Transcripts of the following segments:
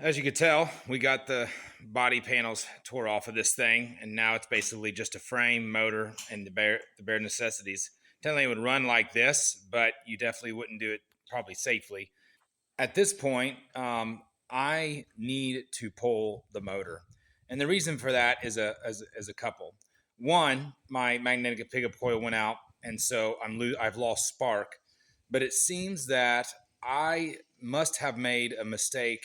As you could tell, we got the body panels tore off of this thing, and now it's basically just a frame, motor, and the bare necessities. Technically, it would run like this, but you definitely wouldn't do it probably safely. At this point, I need to pull the motor, and the reason for that is a couple. One, my magnetic pickup coil went out, and so I've lost spark. But it seems that I must have made a mistake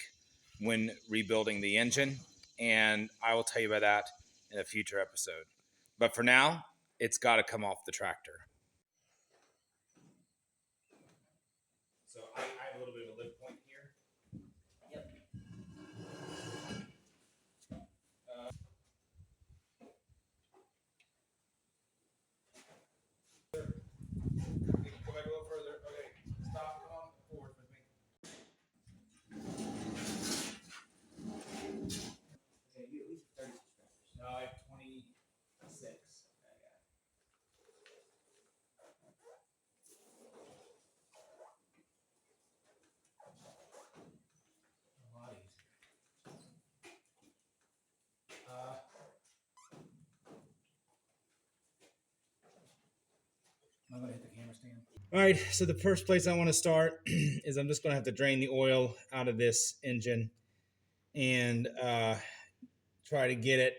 when rebuilding the engine, and I will tell you about that in a future episode. But for now, it's got to come off the tractor. So I have a little bit of a lip point here. Yep. Go back a little further. Okay, stop. Come on forward with me. Okay, you at least 30 subscribers. No, I have 26. A lot easier. I'm gonna hit the camera stand. All right, so the first place I want to start is I'm just going to have to drain the oil out of this engine and try to get it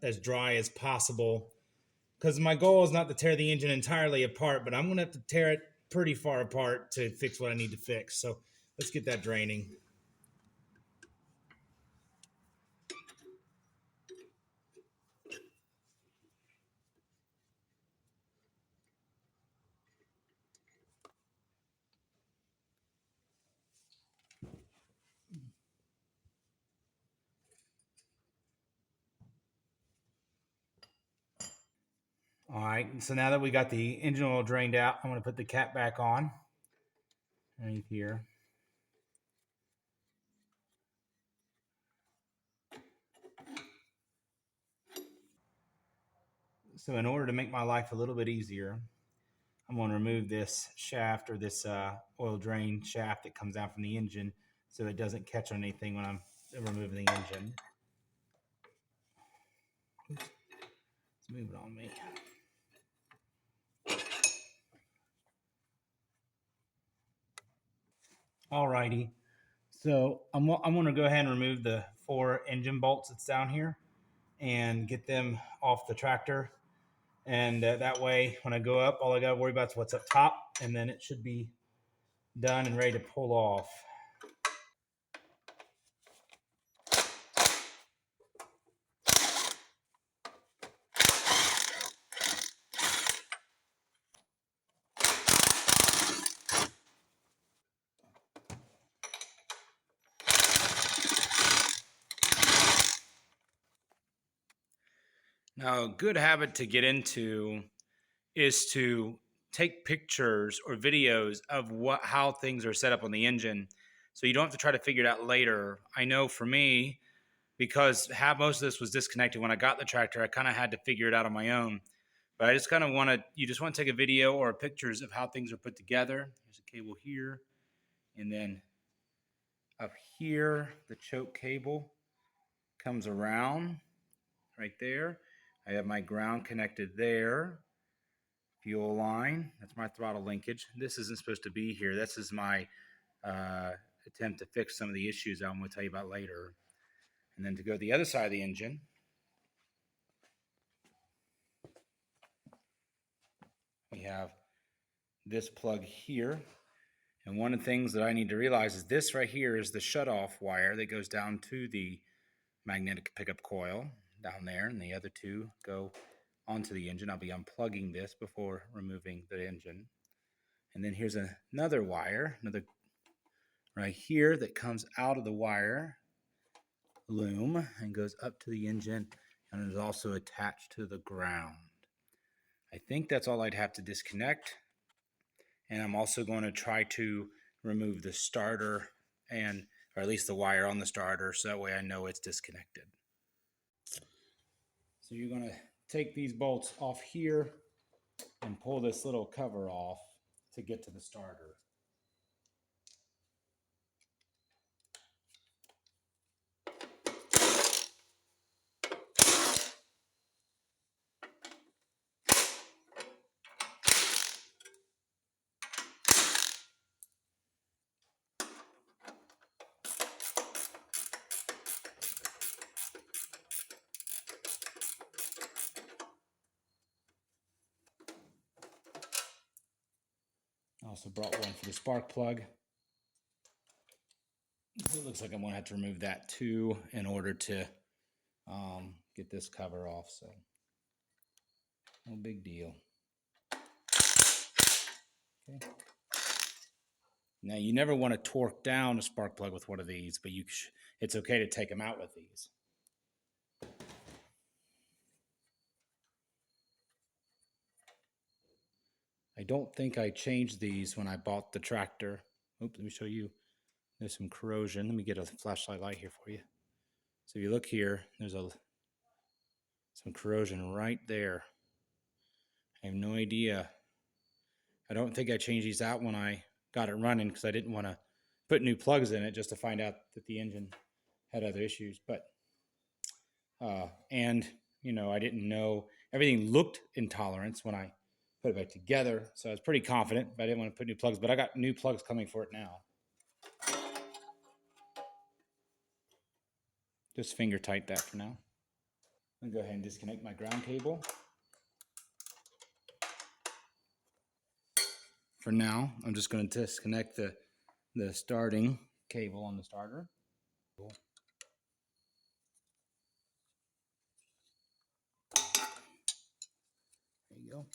as dry as possible. Because my goal is not to tear the engine entirely apart, but I'm going to have to tear it pretty far apart to fix what I need to fix. So let's get that draining. All right, so now that we got the engine oil drained out, I'm going to put the cap back on right here. So in order to make my life a little bit easier, I'm going to remove this shaft or this oil drain shaft that comes out from the engine so it doesn't catch on anything when I'm removing the engine. Oops. Let's move it on me. Alrighty, so I'm going to go ahead and remove the 4 engine bolts that's down here and get them off the tractor. And that way, when I go up, all I got to worry about is what's up top, and then it should be done and ready to pull off. Now, a good habit to get into is to take pictures or videos of how things are set up on the engine, so you don't have to try to figure it out later. I know for me, because most of this was disconnected when I got the tractor, I kind of had to figure it out on my own. But I just kind of you just want to take a video or pictures of how things are put together. There's a cable here, and then up here, the choke cable comes around right there. I have my ground connected there. Fuel line, that's my throttle linkage. This isn't supposed to be here. This is my attempt to fix some of the issues I'm going to tell you about later. And then to go to the other side of the engine, we have this plug here. And one of the things that I need to realize is this right here is the shutoff wire that goes down to the magnetic pickup coil down there, and the other two go onto the engine. I'll be unplugging this before removing the engine. And then here's another wire, another right here that comes out of the wire loom and goes up to the engine and is also attached to the ground. I think that's all I'd have to disconnect. And I'm also going to try to remove the starter or at least the wire on the starter, so that way I know it's disconnected. So you're going to take these bolts off here and pull this little cover off to get to the starter. Also brought one for the spark plug. It looks like I'm going to have to remove that too in order to get this cover off. So no big deal. Okay. Now you never want to torque down a spark plug with one of these, but it's okay to take them out with these. I don't think I changed these when I bought the tractor. Oops, let me show you. There's some corrosion. Let me get a flashlight light here for you. So if you look here, there's some corrosion right there. I have no idea. I don't think I changed these out when I got it running because I didn't want to put new plugs in it just to find out that the engine had other issues. But and you know, I didn't know everything looked in tolerance when I put it back together, so I was pretty confident. But I didn't want to put new plugs. But I got new plugs coming for it now. Just finger tight that for now. I'm gonna go ahead and disconnect my ground cable. For now, I'm just going to disconnect the starting cable on the starter. Cool. There you go.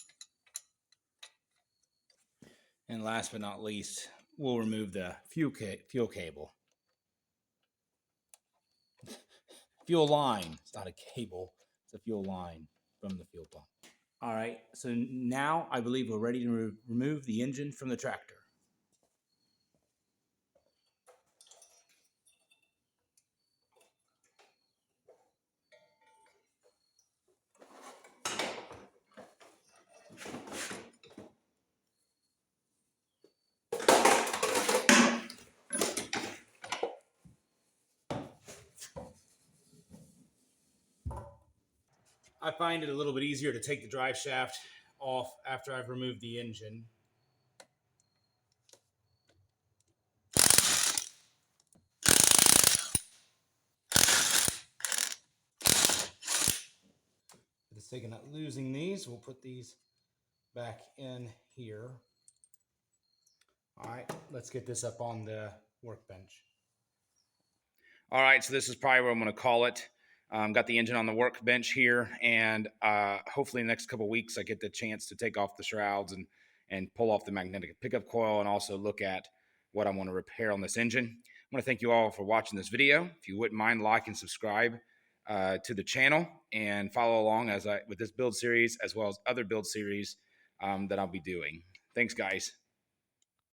And last but not least, we'll remove the fuel cable. Fuel line. It's not a cable. It's a fuel line from the fuel pump. All right. So now I believe we're ready to remove the engine from the tractor. I find it a little bit easier to take the drive shaft off after I've removed the engine. For the sake of not losing these, we'll put these back in here. All right, let's get this up on the workbench. All right, so this is probably what I'm going to call it. Got the engine on the workbench here, and hopefully in the next couple of weeks I get the chance to take off the shrouds and pull off the magnetic pickup coil and also look at what I want to repair on this engine. I want to thank you all for watching this video. If you wouldn't mind, like and subscribe to the channel and follow along with this build series as well as other build series that I'll be doing. Thanks, guys.